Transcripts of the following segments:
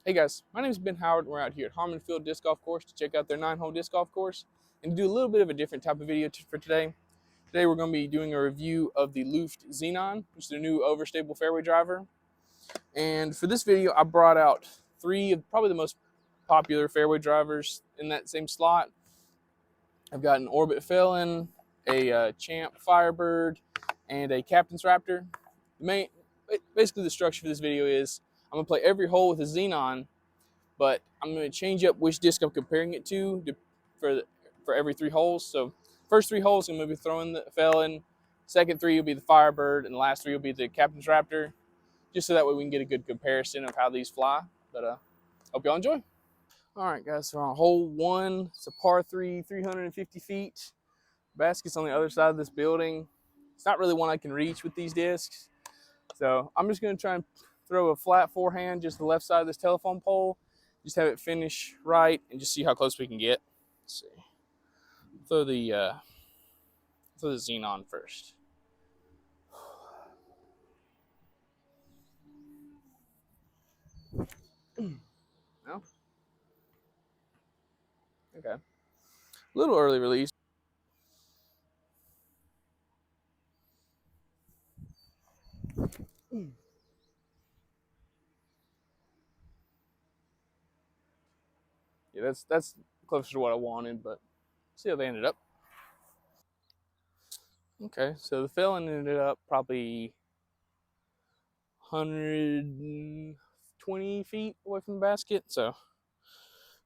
Hey guys, my name is Ben Howard. We're out here at Harmon Field Disc Golf Course to check out their 9-hole disc golf course and to do a little bit of a different type of video for today. Today we're going to be doing a review of the Loft Xenon, which is their new overstable fairway driver. And for this video, I brought out three of probably the most popular fairway drivers in that same slot. I've got an Orbit Felon, a Champ Firebird, and a Captain's Raptor. Basically the structure for this video is I'm going to play every hole with a Xenon, but I'm going to change up which disc I'm comparing it to for every 3 holes. So first 3 holes I'm going to be throwing the Felon, second 3 will be the Firebird, and the last 3 will be the Captain's Raptor, just so that way we can get a good comparison of how these fly. But hope y'all enjoy. All right, guys, so on hole 1, it's a par 3, 350 feet. Basket's on the other side of this building. It's not really one I can reach with these discs, so I'm just going to try and throw a flat forehand just the left side of this telephone pole. Just have it finish right and just see how close we can get. Let's see. Throw the Xenon first. No? Okay. A little early release. Yeah, that's closer to what I wanted, but see how they ended up. Okay, so the Felon ended up probably 120 feet away from the basket, so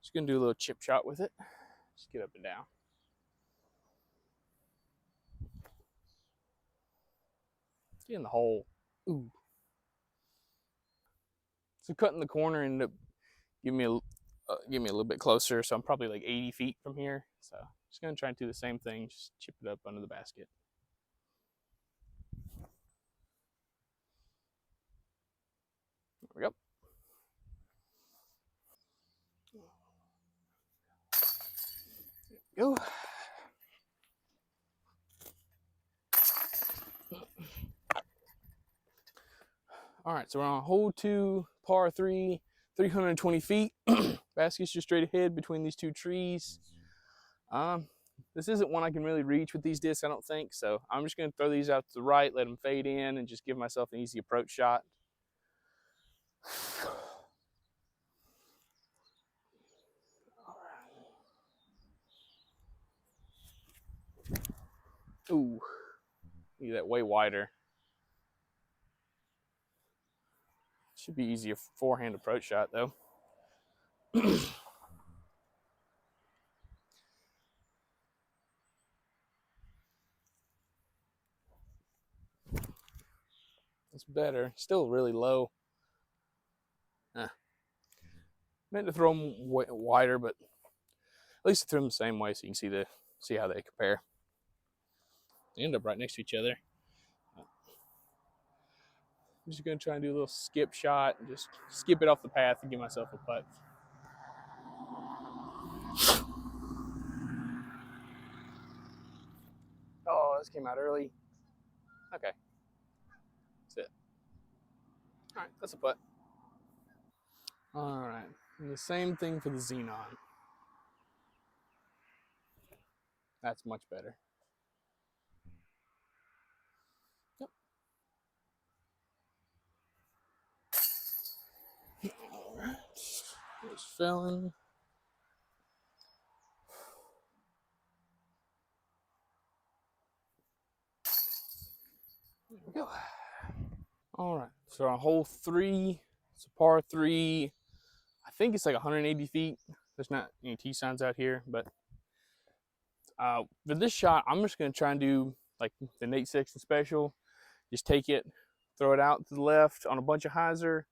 just gonna do a little chip shot with it. Just get up and down. Get in the hole. Ooh. So cutting the corner ended up giving me a little bit closer, so I'm probably like 80 feet from here. So just gonna try and do the same thing, just chip it up under the basket. There we go. There we go. All right, so we're on hole 2, par 3, 320 feet. Basket's just straight ahead between these 2 trees. This isn't one I can really reach with these discs, I don't think, so I'm just going to throw these out to the right, let them fade in, and just give myself an easy approach shot. Ooh, need that way wider. Should be easier forehand approach shot, though. It's better. Still really low. Meant to throw them wider, but at least I threw them the same way so you can see how they compare. They end up right next to each other. I'm just going to try and do a little skip shot and just skip it off the path and give myself a putt. Oh, this came out early. Okay. That's it. All right, that's a putt. All right, and the same thing for the Xenon. That's much better. Yep. All right, there's Felon. There we go. All right, so on hole 3, it's a par 3. I think it's like 180 feet. There's not any T signs out here, but for this shot, I'm just going to try and do like the Nate Sexton special. Just take it, throw it out to the left on a bunch of hyzer,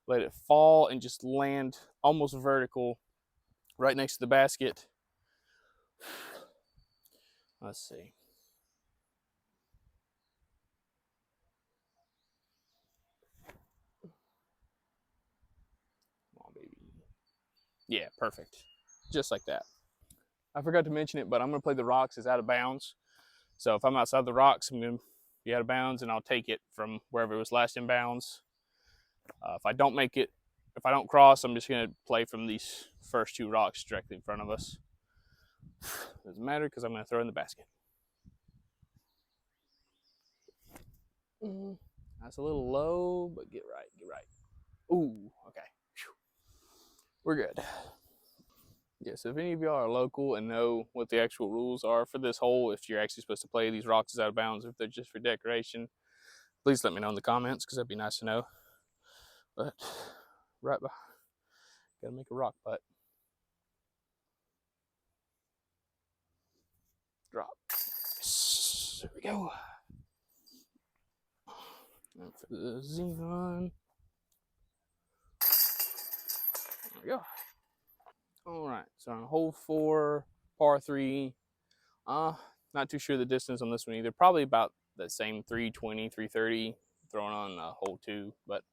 let it fall, and just land almost vertical right next to the basket. Let's see. Come on, baby. Yeah, perfect. Just like that. I forgot to mention it, but I'm going to play the rocks as out of bounds. So if I'm outside the rocks, I'm going to out of bounds, and I'll take it from wherever it was last in bounds. If I don't make it if I don't cross, I'm just going to play from these first 2 rocks directly in front of us. Doesn't matter because I'm going to throw in the basket. That's a little low, but get right, get right. Ooh, okay. We're good. Yeah, so if any of y'all are local and know what the actual rules are for this hole, if you're actually supposed to play these rocks out of bounds, if they're just for decoration, please let me know in the comments because that'd be nice to know. But right behind, gotta make a rock putt. Drop. Yes, there we go. And for the Xenon. There we go. All right, so on hole 4, par 3. Not too sure the distance on this one either. Probably about the same 320, 330 thrown on hole 2. But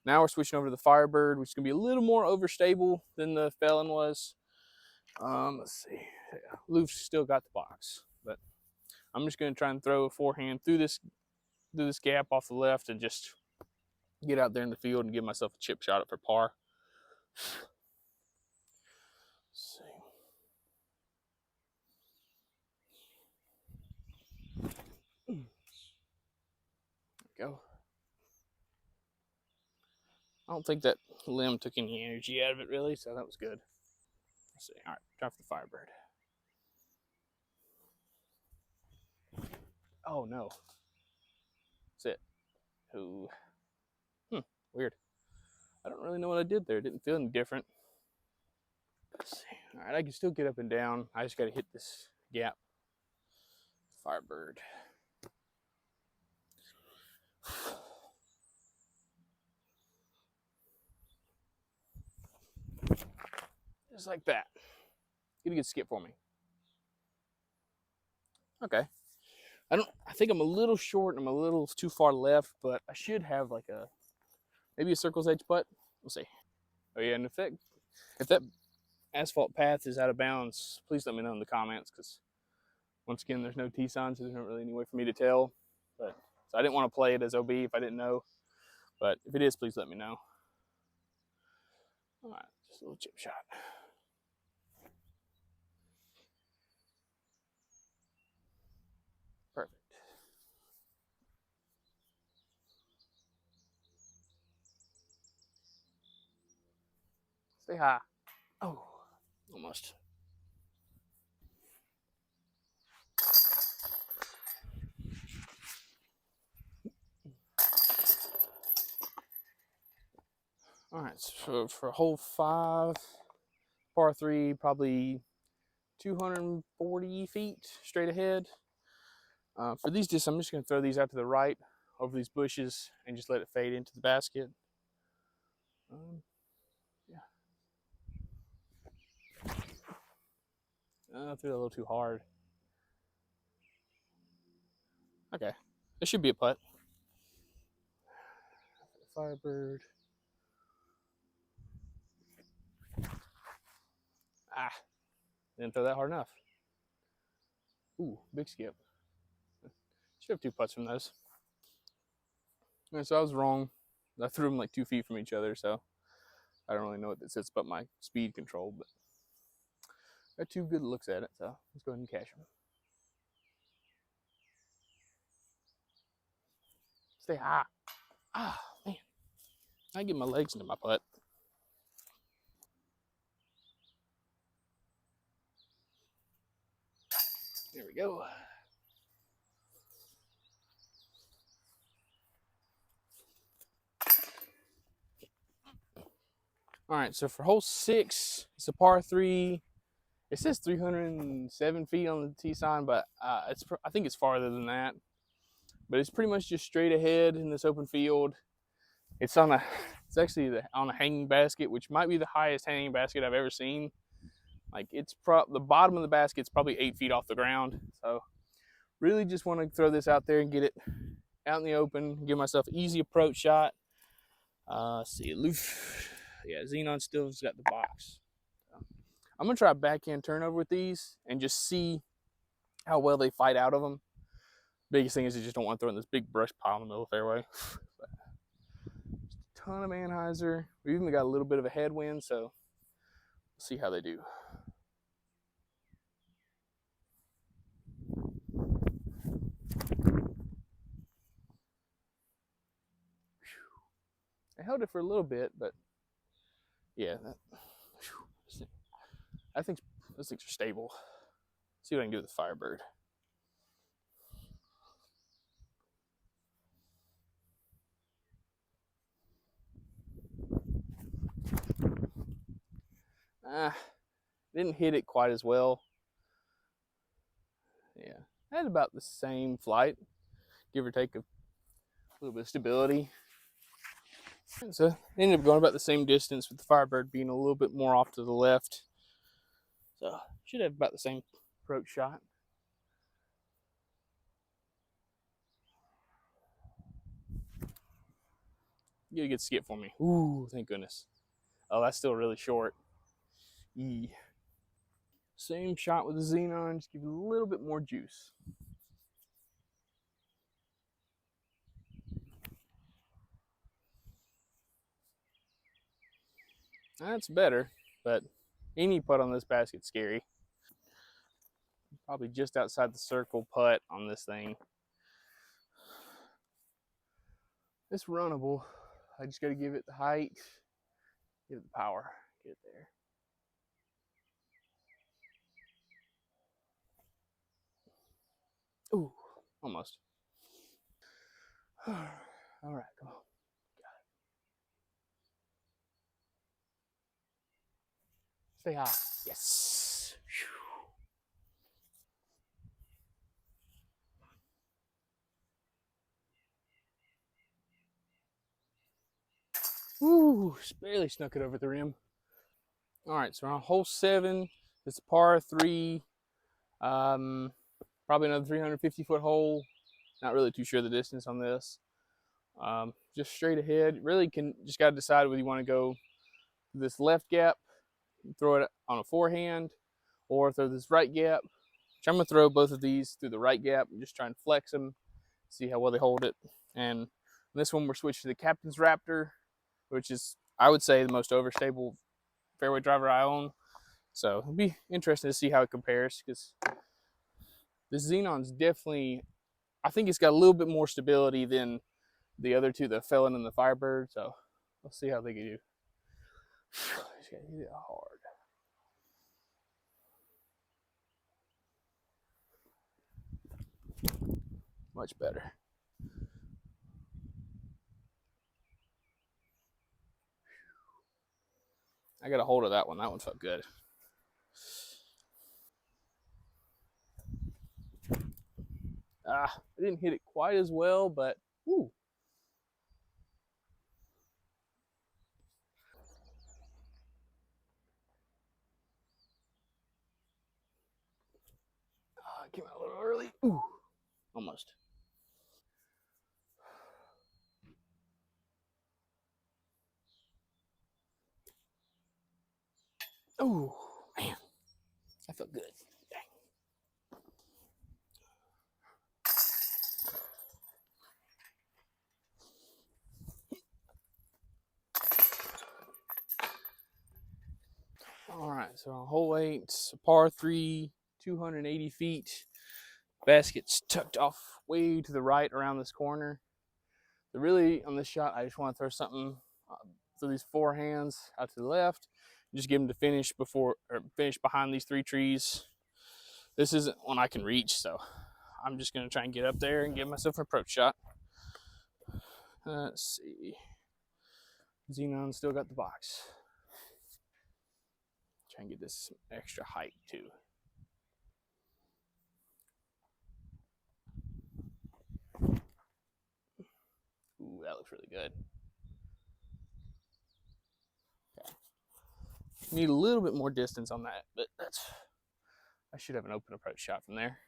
now we're switching over to the Firebird, which is gonna be a little more overstable than the Felon was. Let's see. Yeah, Loof's still got the box, but I'm just gonna try and throw a forehand through this gap off the left and just get out there in the field and give myself a chip shot up for par. Let's see. There we go. I don't think that limb took any energy out of it really, so that was good. Let's see. All right, try for the Firebird. Oh no. That's it. Ooh. Weird. I don't really know what I did there. It didn't feel any different. Let's see. All right, I can still get up and down. I just got to hit this gap. Firebird. Just like that. Get a good skip for me. Okay. I think I'm a little short and I'm a little too far left, but I should have like maybe a circle's edge putt. We'll see. Oh yeah, and if that asphalt path is out of bounds, please let me know in the comments because once again, there's no T signs, so there's not really any way for me to tell. But so I didn't want to play it as OB if I didn't know. But if it is, please let me know. All right, just a little chip shot. Perfect. Stay high. Oh, almost. All right, so for hole 5, par 3, probably 240 feet straight ahead. For these discs, I'm just going to throw these out to the right over these bushes and just let it fade into the basket. Yeah. I threw it a little too hard. Okay, this should be a putt. Firebird. Didn't throw that hard enough. Ooh, big skip. Should have 2 putts from those. And so I was wrong. I threw them like 2 feet from each other, so I don't really know what this is but my speed control, but I got 2 good looks at it, so let's go ahead and cash them. Stay high. Man. I get my legs into my putt. There we go. All right, so for hole 6, it's a par 3. It says 307 feet on the tee sign, but I think it's farther than that. But it's pretty much just straight ahead in this open field. It's actually on a hanging basket, which might be the highest hanging basket I've ever seen. Like the bottom of the basket's probably 8 feet off the ground. So really just want to throw this out there and get it out in the open, give myself an easy approach shot. See, Loft, yeah, Xenon still's got the box. So I'm gonna try a backhand turnover with these and just see how well they fight out of them. Biggest thing is you just don't want to throw in this big brush pile in the middle of the fairway. But ton of anhyzer. We even got a little bit of a headwind, so we'll see how they do. I held it for a little bit, but yeah, I think those things are stable. Let's see what I can do with the Firebird. Didn't hit it quite as well. Yeah, I had about the same flight, give or take a little bit of stability. So I ended up going about the same distance, with the Firebird being a little bit more off to the left. So should have about the same approach shot. Get a good skip for me. Ooh, thank goodness. Oh, that's still really short. Yee. Same shot with the Xenon, just give it a little bit more juice. That's better, but any putt on this basket's scary. Probably just outside the circle putt on this thing. It's runnable. I just got to give it the height, give it the power, get it there. Ooh, almost. All right, come on. Stay high. Yes. Woo, just barely snuck it over the rim. All right, so we're on hole 7. It's a par 3. Probably another 350-foot hole. Not really too sure the distance on this. Just straight ahead. Really just got to decide whether you want to go this left gap, throw it on a forehand, or throw this right gap. Which I'm going to throw both of these through the right gap and just try and flex them, see how well they hold it. And this one we're switching to the Captain's Raptor, which is, I would say, the most overstable fairway driver I own. So it'll be interesting to see how it compares, because the Xenon's definitely, I think it's got a little bit more stability than the other two, the Felon and the Firebird. So we'll see how they do. Just gotta hit it hard. Much better. I got a hold of that one. That one felt good. I didn't hit it quite as well, but woo. Came out a little early. Ooh, almost. Ooh, man, that felt good. Dang. All right, so on hole 8, par 3, 280 feet. Basket's tucked off way to the right around this corner. So really, on this shot, I just want to throw something through these forehands out to the left. Just get them to finish finish behind these 3 trees. This isn't one I can reach, so I'm just going to try and get up there and give myself an approach shot. Let's see. Xenon still got the box. Try and get this extra height too. Ooh, that looks really good. Okay. Need a little bit more distance on that, but I should have an open approach shot from there.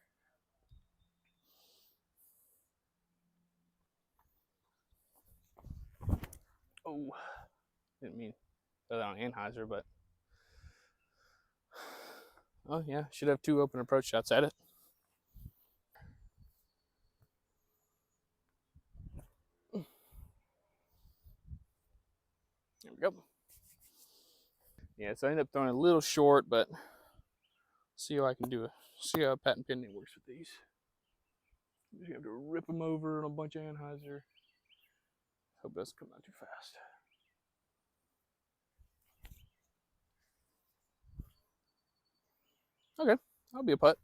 Oh, didn't mean to throw that on anhyzer, but oh yeah, should have 2 open approach shots at it. we go. Yeah, so I ended up throwing a little short, but see how I can do it. See how a patent pending works with these. You just have to rip them over on a bunch of Anheuser. Hope it doesn't come out too fast. Okay, that'll be a putt.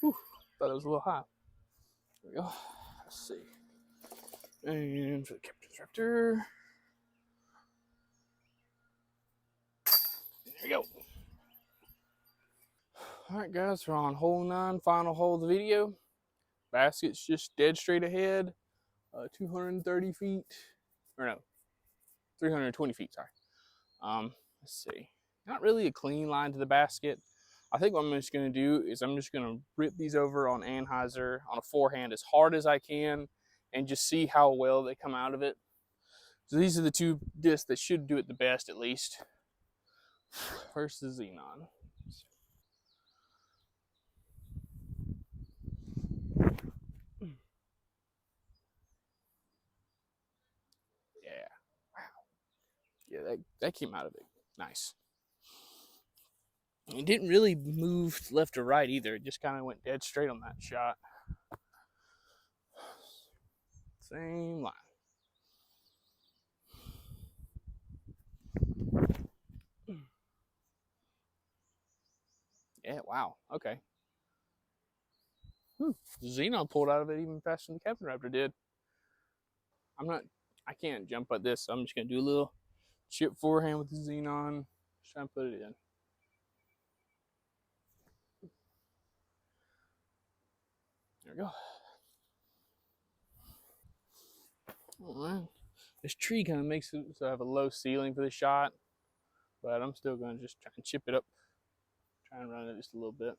Whew, thought it was a little high. There we go. Let's see. And for the Captain's Raptor. There we go. Alright guys, we're on hole 9, final hole of the video. Basket's just dead straight ahead. 230 feet. Or no, 320 feet, sorry. Let's see. Not really a clean line to the basket. I think what I'm just going to do is I'm just going to rip these over on Anheuser on a forehand as hard as I can and just see how well they come out of it. So these are the two discs that should do it the best, at least. First, the Xenon. Yeah. Wow. Yeah, that came out of it. Nice. It didn't really move left or right either. It just kind of went dead straight on that shot. Same line. Yeah, wow. Okay. Xenon pulled out of it even faster than the Captain Raptor did. I can't jump at this, so I'm just going to do a little chip forehand with the Xenon. Just try and put it in. There we go. Alright. This tree kind of makes it so I have a low ceiling for the shot, but I'm still going to just try and chip it up. Try and run it just a little bit.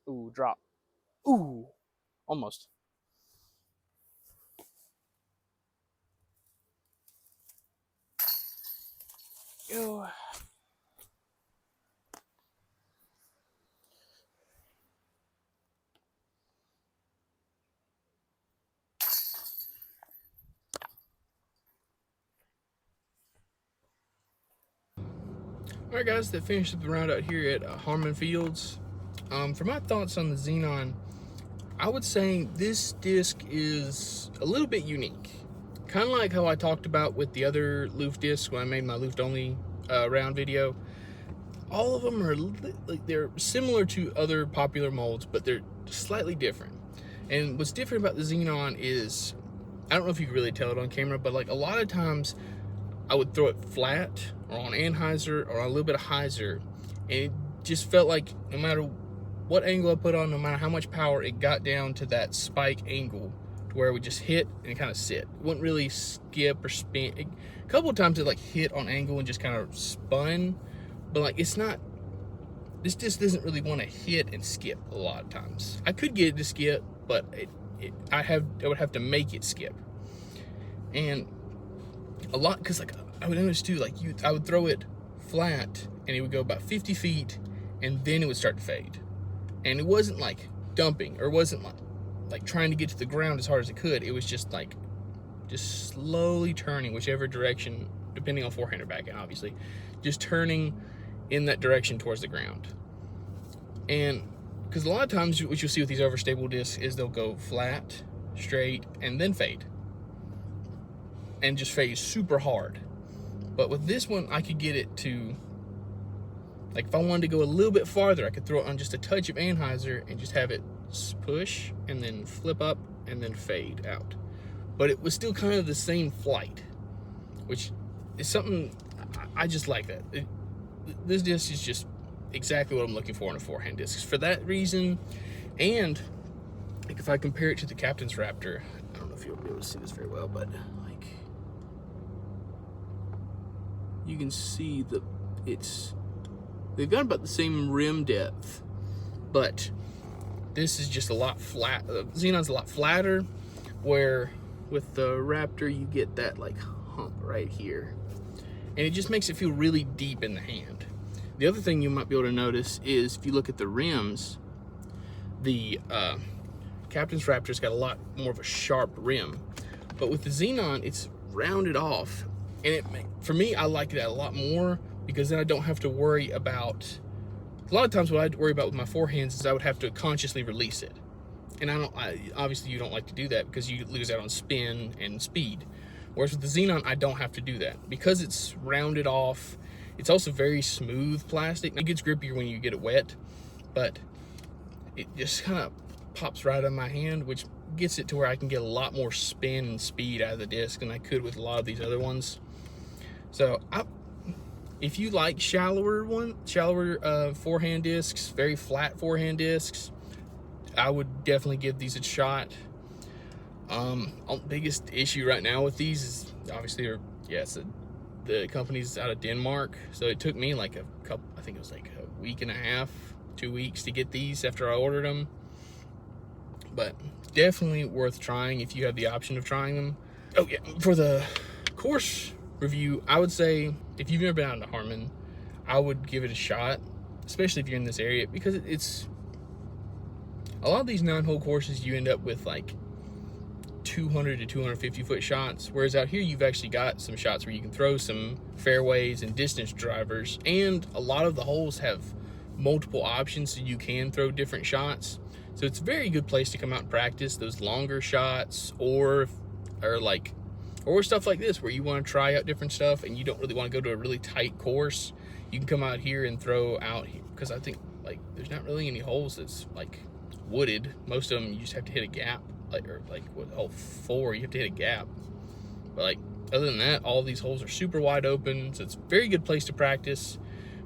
Ooh, drop. Ooh, almost. Go. Alright guys, that finished up the round out here at Harmon Fields. For my thoughts on the Xenon, I would say this disc is a little bit unique. Kind of like how I talked about with the other Luft discs when I made my Luft only round video. All of them are they're similar to other popular molds, but they're slightly different. And what's different about the Xenon is, I don't know if you can really tell it on camera, but like a lot of times I would throw it flat or on Anheuser or on a little bit of Heiser, and it just felt like no matter what angle I put on, no matter how much power, it got down to that spike angle to where it would just hit and kind of sit. It wouldn't really skip or spin. A couple of times it like hit on angle and just kind of spun, but like it's not, this just doesn't really want to hit and skip a lot of times. I could get it to skip, but I would have to make it skip. And a lot, because like I would notice too, like I would throw it flat and it would go about 50 feet and then it would start to fade. And it wasn't like dumping, or wasn't like trying to get to the ground as hard as it could. It was just like just slowly turning whichever direction, depending on forehand or backhand, obviously, just turning in that direction towards the ground. And because a lot of times what you'll see with these overstable discs is they'll go flat, straight, and then fade, and just fade super hard. But with this one, I could get it to, like if I wanted to go a little bit farther, I could throw it on just a touch of Anheuser and just have it push and then flip up and then fade out. But it was still kind of the same flight, which is something I just like that. This disc is just exactly what I'm looking for in a forehand disc. For that reason, and like if I compare it to the Captain's Raptor, I don't know if you'll be able to see this very well, but like you can see they've got about the same rim depth, but this is just a lot flat. Xenon's a lot flatter, where with the Raptor you get that like hump right here, and it just makes it feel really deep in the hand. The other thing you might be able to notice is if you look at the rims, The Captain's Raptor's got a lot more of a sharp rim, but with the Xenon, it's rounded off, and for me, I like that a lot more because then I don't have to worry about. A lot of times, what I'd worry about with my forehands is I would have to consciously release it, and obviously you don't like to do that because you lose out on spin and speed. Whereas with the Xenon, I don't have to do that because it's rounded off. It's also very smooth plastic. It gets grippier when you get it wet, but it just kind of pops right on my hand, which gets it to where I can get a lot more spin and speed out of the disc than I could with a lot of these other ones. So if you like shallower forehand discs, very flat forehand discs, I would definitely give these a shot. Biggest issue right now with these is obviously, the company's out of Denmark, so it took me like I think it was like a week and a half, 2 weeks to get these after I ordered them. But definitely worth trying if you have the option of trying them. Oh yeah, for the course review, I would say if you've never been out to Harmon, I would give it a shot, especially if you're in this area, because it's a lot of these 9-hole courses you end up with like 200 to 250 foot shots, whereas out here you've actually got some shots where you can throw some fairways and distance drivers, and a lot of the holes have multiple options so you can throw different shots. So it's a very good place to come out and practice those longer shots, or stuff like this where you want to try out different stuff and you don't really want to go to a really tight course. You can come out here and throw out here, because I think like there's not really any holes that's like wooded. Most of them you just have to hit a gap, with hole 4 you have to hit a gap, but like other than that, all these holes are super wide open. So it's a very good place to practice,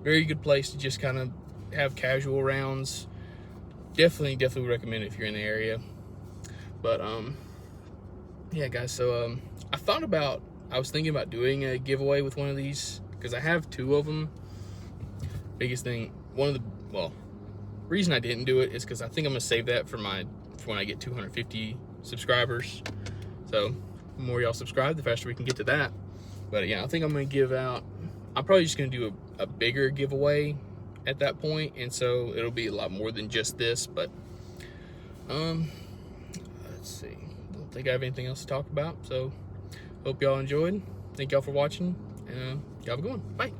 very good place to just kind of have casual rounds. Definitely recommend it if you're in the area. But yeah guys, so I was thinking about doing a giveaway with one of these because I have 2 of them. Biggest thing, reason I didn't do it is because I think I'm gonna save that for when I get 250 subscribers. So the more y'all subscribe, the faster we can get to that. But yeah, I think I'm probably just gonna do a bigger giveaway at that point, and so it'll be a lot more than just this. But let's see, I don't think I have anything else to talk about, so hope y'all enjoyed. Thank y'all for watching, and y'all have a good one. Bye.